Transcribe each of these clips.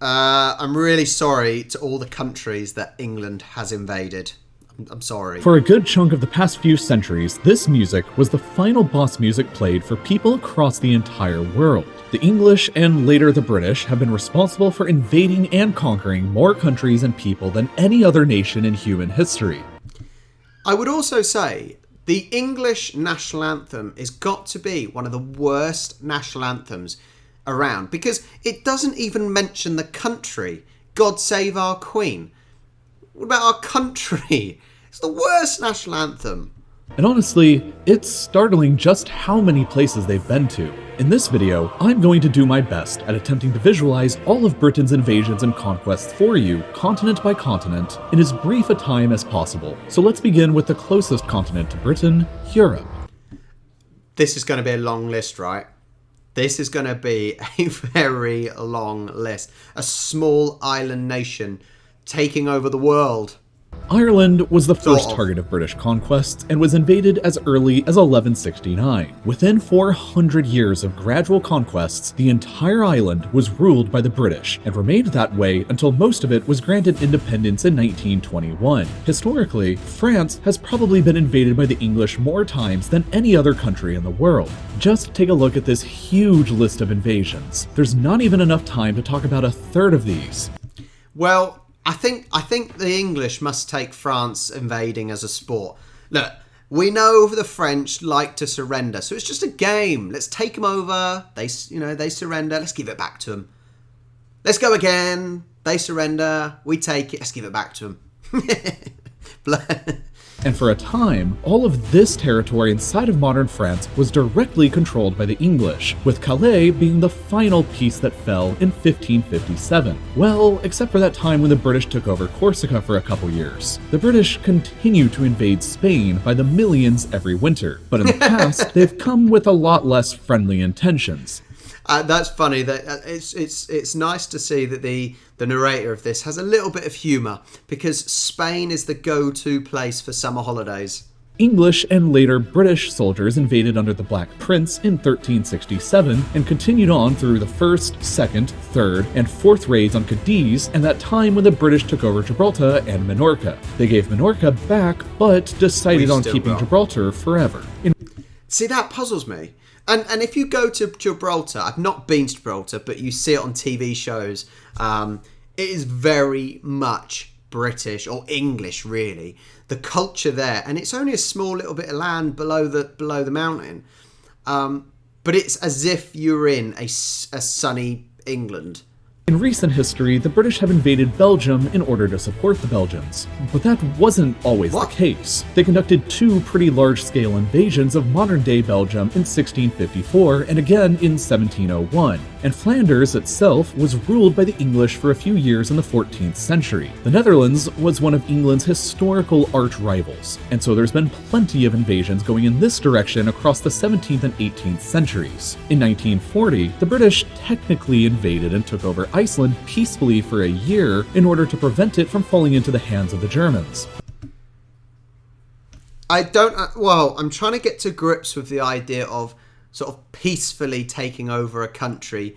I'm really sorry to all the countries that England has invaded. I'm sorry. For a good chunk of the past few centuries, this music was the final boss music played for people across the entire world. The English and later the British have been responsible for invading and conquering more countries and people than any other nation in human history. I would also say the English national anthem has got to be one of the worst national anthems around because it doesn't even mention the country. God save our Queen. What about our country? It's the worst national anthem. And honestly, it's startling just how many places they've been to. In this video, I'm going to do my best at attempting to visualize all of Britain's invasions and conquests for you, continent by continent, in as brief a time as possible. So let's begin with the closest continent to Britain, Europe. This is going to be a long list, right? This is going to be a very long list. A small island nation taking over the world. Ireland was the first target of British conquests and was invaded as early as 1169. Within 400 years of gradual conquests, the entire island was ruled by the British and remained that way until most of it was granted independence in 1921. Historically, France has probably been invaded by the English more times than any other country in the world. Just take a look at this huge list of invasions. There's not even enough time to talk about a third of these. Well, I think the English must take France invading as a sport. Look, we know the French like to surrender, so it's just a game. Let's take them over. They surrender. Let's give it back to them. Let's go again. They surrender. We take it. Let's give it back to them. And for a time, all of this territory inside of modern France was directly controlled by the English, with Calais being the final piece that fell in 1557. Well, except for that time when the British took over Corsica for a couple years. The British continue to invade Spain by the millions every winter, but in the past, they've come with a lot less friendly intentions. That's funny. That it's nice to see that the narrator of this has a little bit of humour because Spain is the go-to place for summer holidays. English and later British soldiers invaded under the Black Prince in 1367 and continued on through the first, second, third, and fourth raids on Cadiz and that time when the British took over Gibraltar and Minorca. They gave Minorca back, but decided on keeping Gibraltar forever. See, that puzzles me. And if you go to Gibraltar, I've not been to Gibraltar, but you see it on TV shows, it is very much British or English, really. The culture there, and it's only a small little bit of land below the mountain, but it's as if you're in a sunny England. In recent history, the British have invaded Belgium in order to support the Belgians. But that wasn't always the case. They conducted two pretty large-scale invasions of modern-day Belgium in 1654 and again in 1701. And Flanders itself was ruled by the English for a few years in the 14th century. The Netherlands was one of England's historical arch-rivals, and so there's been plenty of invasions going in this direction across the 17th and 18th centuries. In 1940, the British technically invaded and took over Iceland peacefully for a year in order to prevent it from falling into the hands of the Germans. I'm trying to get to grips with the idea of sort of peacefully taking over a country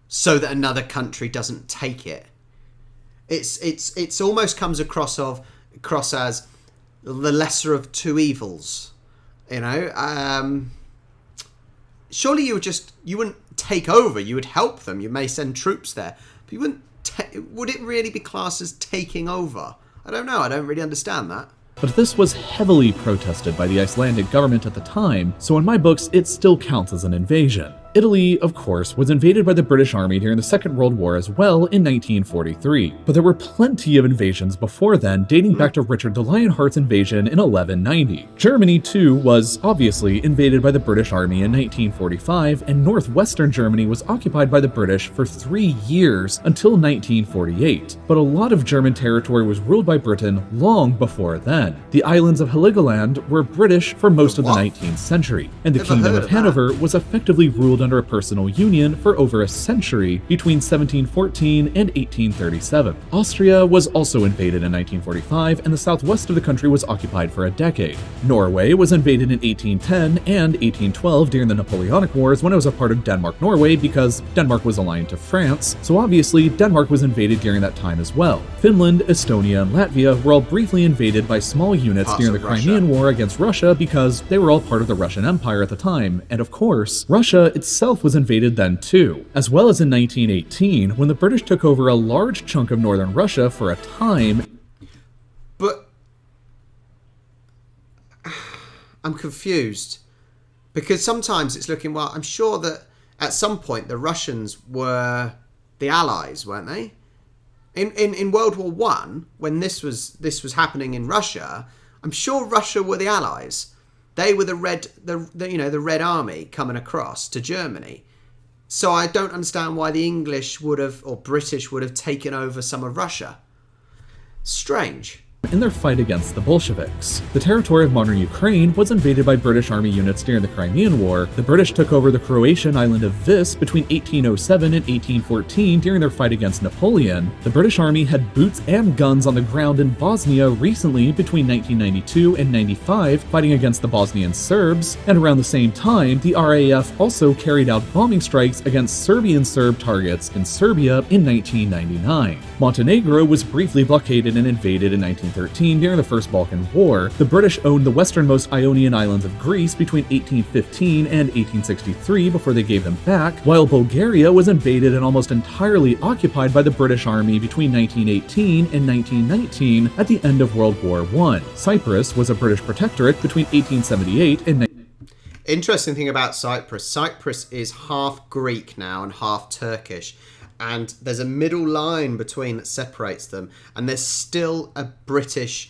so that another country doesn't take it. It's almost comes across as the lesser of two evils, you know. Surely you wouldn't take over. You would help them. You may send troops there, but you wouldn't. Would it really be classed as taking over? I don't know. I don't really understand that. But this was heavily protested by the Icelandic government at the time, so in my books it still counts as an invasion. Italy, of course, was invaded by the British Army during the Second World War as well in 1943, but there were plenty of invasions before then, dating back to Richard the Lionheart's invasion in 1190. Germany, too, was obviously invaded by the British Army in 1945, and northwestern Germany was occupied by the British for 3 years until 1948. But a lot of German territory was ruled by Britain long before then. The islands of Heligoland were British for most of the 19th century, and the Kingdom of Hanover was effectively ruled under a personal union for over a century between 1714 and 1837. Austria was also invaded in 1945, and the southwest of the country was occupied for a decade. Norway was invaded in 1810 and 1812 during the Napoleonic Wars when it was a part of Denmark-Norway because Denmark was aligned to France, so obviously Denmark was invaded during that time as well. Finland, Estonia, and Latvia were all briefly invaded by small units during the Crimean War against Russia because they were all part of the Russian Empire at the time, and of course, Russia itself was invaded then too, as well as in 1918 when the British took over a large chunk of northern Russia for a time. But I'm confused because sometimes it's looking, well, I'm sure that at some point the Russians were the Allies, weren't they? In World War One, when this was happening in Russia, I'm sure Russia were the Allies. They were the Red Army coming across to Germany. So I don't understand why the English would have, or British would have taken over some of Russia. Strange. In their fight against the Bolsheviks. The territory of modern Ukraine was invaded by British army units during the Crimean War. The British took over the Croatian island of Vis between 1807 and 1814 during their fight against Napoleon. The British army had boots and guns on the ground in Bosnia recently between 1992 and 95, fighting against the Bosnian Serbs, and around the same time, the RAF also carried out bombing strikes against Serbian Serb targets in Serbia in 1999. Montenegro was briefly blockaded and invaded in 1913 during the First Balkan War. The British owned the westernmost Ionian islands of Greece between 1815 and 1863 before they gave them back, while Bulgaria was invaded and almost entirely occupied by the British Army between 1918 and 1919 at the end of World War I. Cyprus was a British protectorate between 1878 and Interesting thing about Cyprus. Cyprus is half Greek now and half Turkish. And there's a middle line between that separates them, and there's still a British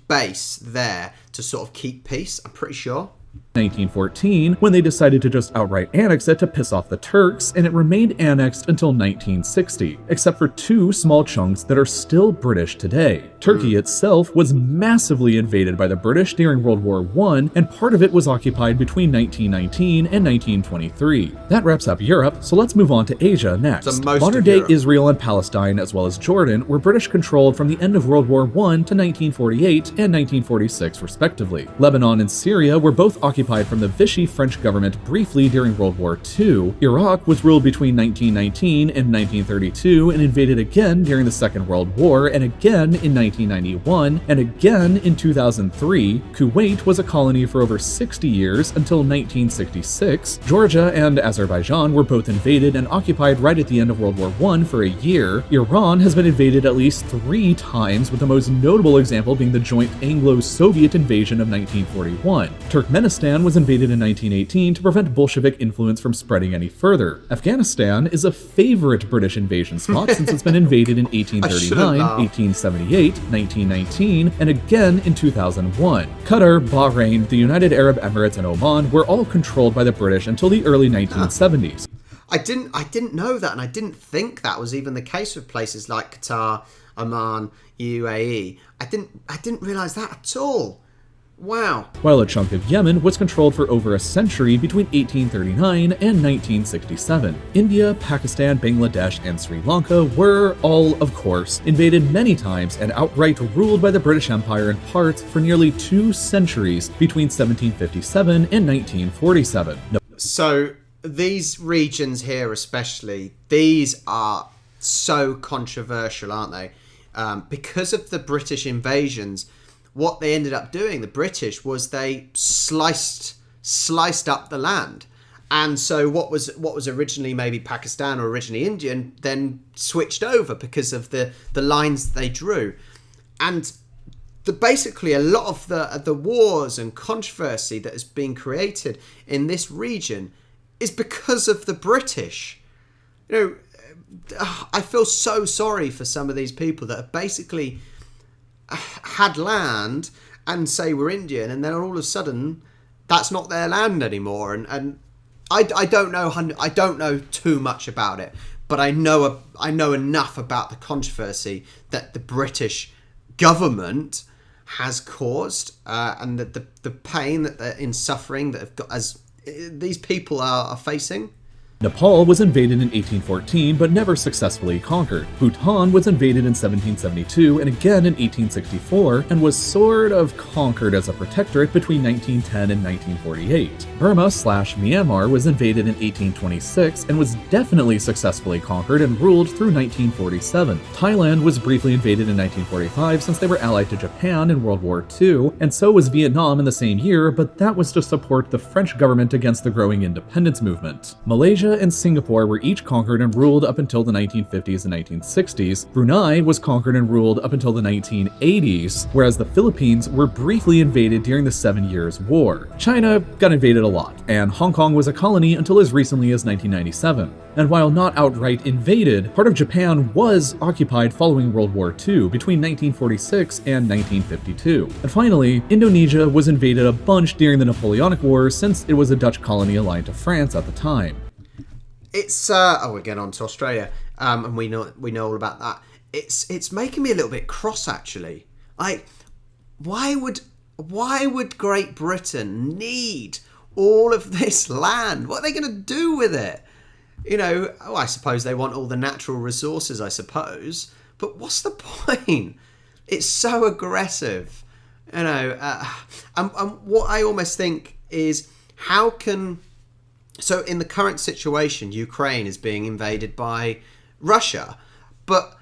base there to sort of keep peace, I'm pretty sure. 1914, when they decided to just outright annex it to piss off the Turks, and it remained annexed until 1960, except for two small chunks that are still British today. Turkey itself was massively invaded by the British during World War I, and part of it was occupied between 1919 and 1923. That wraps up Europe, so let's move on to Asia next. Modern-day Israel and Palestine, as well as Jordan, were British-controlled from the end of World War I to 1948 and 1946, respectively. Lebanon and Syria were both occupied from the Vichy French government briefly during World War II. Iraq was ruled between 1919 and 1932 and invaded again during the Second World War, and again in 1991, and again in 2003. Kuwait was a colony for over 60 years until 1966. Georgia and Azerbaijan were both invaded and occupied right at the end of World War I for a year. Iran has been invaded at least 3 times, with the most notable example being the joint Anglo-Soviet invasion of 1941. Turkmenistan was invaded in 1918 to prevent Bolshevik influence from spreading any further. Afghanistan is a favorite British invasion spot since it's been invaded in 1839, 1878, 1919, and again in 2001. Qatar, Bahrain, the United Arab Emirates, and Oman were all controlled by the British until the early 1970s. I didn't know that, and I didn't think that was even the case with places like Qatar, Oman, UAE. I didn't realize that at all. Wow. While a chunk of Yemen was controlled for over a century between 1839 and 1967. India, Pakistan, Bangladesh, and Sri Lanka were all, of course, invaded many times and outright ruled by the British Empire in parts for nearly 2 centuries between 1757 and 1947. So these regions here especially, these are so controversial, aren't they? Because of the British invasions, what they ended up doing, the British, was they sliced up the land. And so what was originally maybe Pakistan or originally Indian then switched over because of the lines they drew. And basically a lot of the wars and controversy that has been created in this region is because of the British. You know, I feel so sorry for some of these people that have basically had land and say we're Indian, and then all of a sudden that's not their land anymore. And I don't know too much about it, but I know enough about the controversy that the British government has caused, and the pain that they're in suffering that have got as these people are facing? Nepal was invaded in 1814 but never successfully conquered. Bhutan was invaded in 1772 and again in 1864 and was sort of conquered as a protectorate between 1910 and 1948. Burma/Myanmar was invaded in 1826 and was definitely successfully conquered and ruled through 1947. Thailand was briefly invaded in 1945 since they were allied to Japan in World War II, and so was Vietnam in the same year, but that was to support the French government against the growing independence movement. Malaysia and Singapore were each conquered and ruled up until the 1950s and 1960s. Brunei was conquered and ruled up until the 1980s, whereas the Philippines were briefly invaded during the 7 Years' War. China got invaded a lot, and Hong Kong was a colony until as recently as 1997. And while not outright invaded, part of Japan was occupied following World War II between 1946 and 1952. And finally, Indonesia was invaded a bunch during the Napoleonic Wars since it was a Dutch colony aligned to France at the time. It's we're getting on to Australia, and we know all about that. It's making me a little bit cross, actually. Why would Great Britain need all of this land? What are they going to do with it? I suppose they want all the natural resources, I suppose. But what's the point? It's so aggressive, and what I almost think is, how can... So in the current situation, Ukraine is being invaded by Russia. But,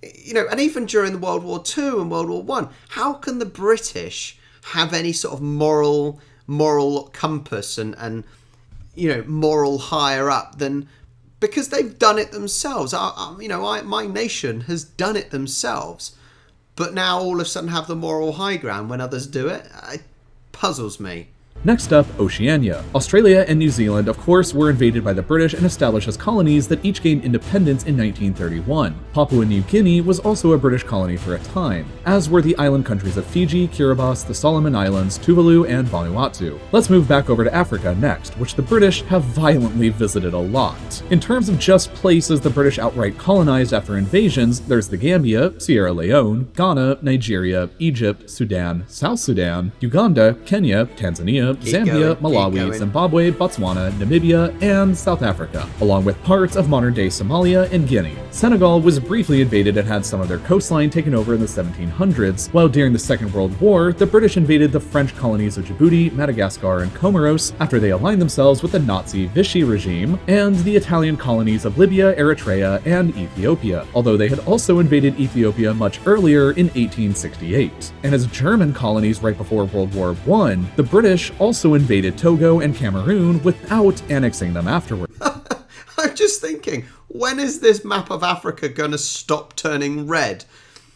and even during World War II and World War I, how can the British have any sort of moral compass and moral higher up than... Because they've done it themselves. My nation has done it themselves. But now all of a sudden have the moral high ground when others do it. It puzzles me. Next up, Oceania. Australia and New Zealand, of course, were invaded by the British and established as colonies that each gained independence in 1931. Papua New Guinea was also a British colony for a time, as were the island countries of Fiji, Kiribati, the Solomon Islands, Tuvalu, and Vanuatu. Let's move back over to Africa next, which the British have violently visited a lot. In terms of just places the British outright colonized after invasions, there's the Gambia, Sierra Leone, Ghana, Nigeria, Egypt, Sudan, South Sudan, Uganda, Kenya, Tanzania, Zambia, Malawi, Zimbabwe, Botswana, Namibia, and South Africa, along with parts of modern-day Somalia and Guinea. Senegal was briefly invaded and had some of their coastline taken over in the 1700s, while during the Second World War, the British invaded the French colonies of Djibouti, Madagascar, and Comoros after they aligned themselves with the Nazi Vichy regime, and the Italian colonies of Libya, Eritrea, and Ethiopia, although they had also invaded Ethiopia much earlier in 1868. And as German colonies right before World War I, the British also invaded Togo and Cameroon without annexing them afterward. I'm just thinking, when is this map of Africa going to stop turning red?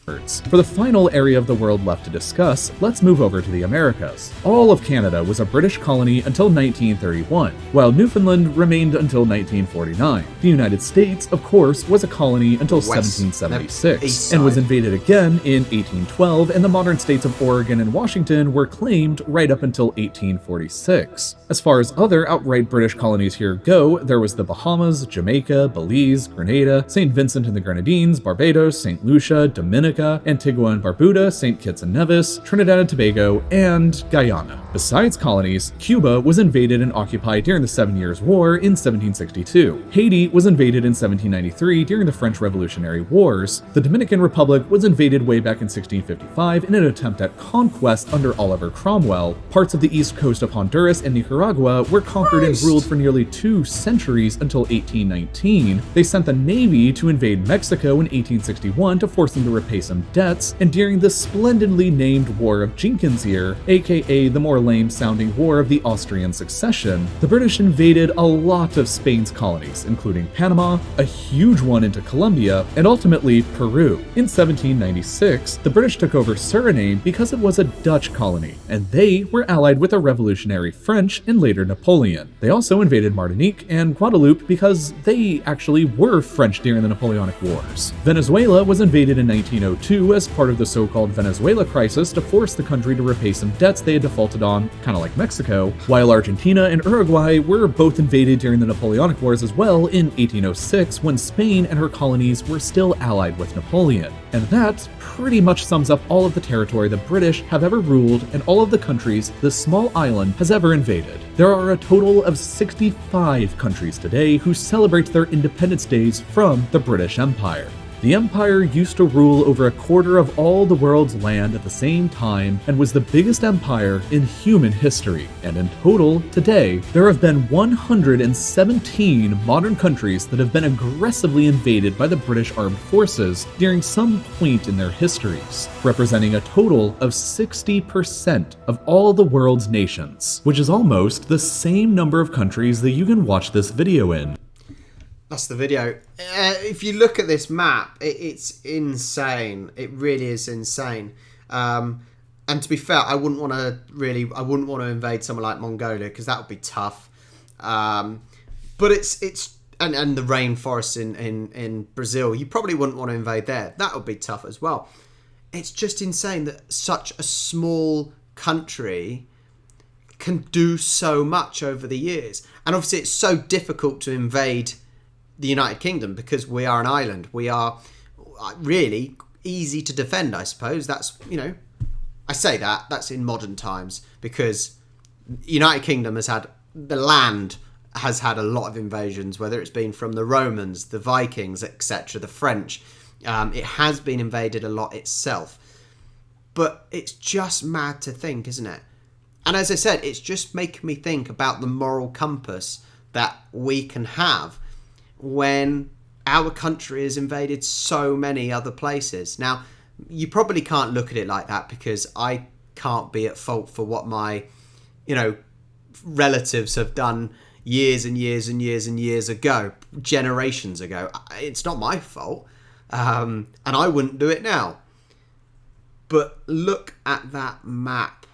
For the final area of the world left to discuss, let's move over to the Americas. All of Canada was a British colony until 1931, while Newfoundland remained until 1949. The United States, of course, was a colony until 1776, and was invaded again in 1812, and the modern states of Oregon and Washington were claimed right up until 1846. As far as other outright British colonies here go, there was the Bahamas, Jamaica, Belize, Grenada, St. Vincent and the Grenadines, Barbados, St. Lucia, Dominica, Antigua and Barbuda, St. Kitts and Nevis, Trinidad and Tobago, and Guyana. Besides colonies, Cuba was invaded and occupied during the 7 Years' War in 1762. Haiti was invaded in 1793 during the French Revolutionary Wars. The Dominican Republic was invaded way back in 1655 in an attempt at conquest under Oliver Cromwell. Parts of the east coast of Honduras and Nicaragua were conquered and ruled for nearly 2 centuries until 1819. They sent the Navy to invade Mexico in 1861 to force them to repay some debts, and during the splendidly named War of Jenkins' Year, aka the more lame-sounding War of the Austrian Succession, the British invaded a lot of Spain's colonies, including Panama, a huge one into Colombia, and ultimately Peru. In 1796, the British took over Suriname because it was a Dutch colony, and they were allied with the revolutionary French and later Napoleon. They also invaded Martinique and Guadeloupe because they actually were French during the Napoleonic Wars. Venezuela was invaded in 1902 1902 as part of the so-called Venezuela crisis to force the country to repay some debts they had defaulted on, kind of like Mexico, while Argentina and Uruguay were both invaded during the Napoleonic Wars as well in 1806 when Spain and her colonies were still allied with Napoleon. And that pretty much sums up all of the territory the British have ever ruled and all of the countries this small island has ever invaded. There are a total of 65 countries today who celebrate their independence days from the British Empire. The Empire used to rule over a quarter of all the world's land at the same time and was the biggest empire in human history. And in total, today, there have been 117 modern countries that have been aggressively invaded by the British armed forces during some point in their histories, representing a total of 60% of all the world's nations, which is almost the same number of countries that you can watch this video in. That's the video. If you look at this map, it's insane. It really is insane. And to be fair, I wouldn't want to invade somewhere like Mongolia because that would be tough. But it's and the rainforests in Brazil, you probably wouldn't want to invade there. That would be tough as well. It's just insane that such a small country can do so much over the years. And obviously, it's so difficult to invade the United Kingdom because we are an island. We are really easy to defend, I suppose. That's, I say that's in modern times because United Kingdom has had a lot of invasions, whether it's been from the Romans, the Vikings, etc., the French. It has been invaded a lot itself. But it's just mad to think, isn't it? And as I said, it's just making me think about the moral compass that we can have when our country has invaded so many other places. Now, you probably can't look at it like that because I can't be at fault for what my, relatives have done years and years and years and years ago, generations ago. It's not my fault, and I wouldn't do it now. But look at that map.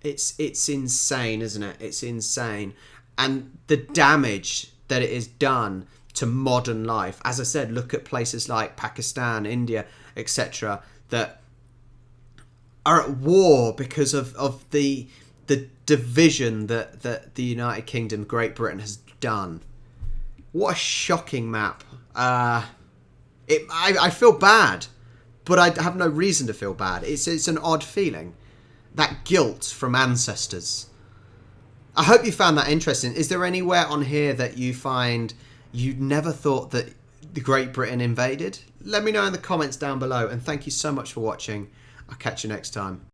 It's insane, isn't it? It's insane. And the damage that it has done to modern life. As I said, look at places like Pakistan, India, etc., that are at war because of the division that the United Kingdom, Great Britain, has done. What a shocking map. I feel bad, but I have no reason to feel bad. It's an odd feeling. That guilt from ancestors. I hope you found that interesting. Is there anywhere on here that you find you never thought that the Great Britain invaded? Let me know in the comments down below, and thank you so much for watching. I'll catch you next time.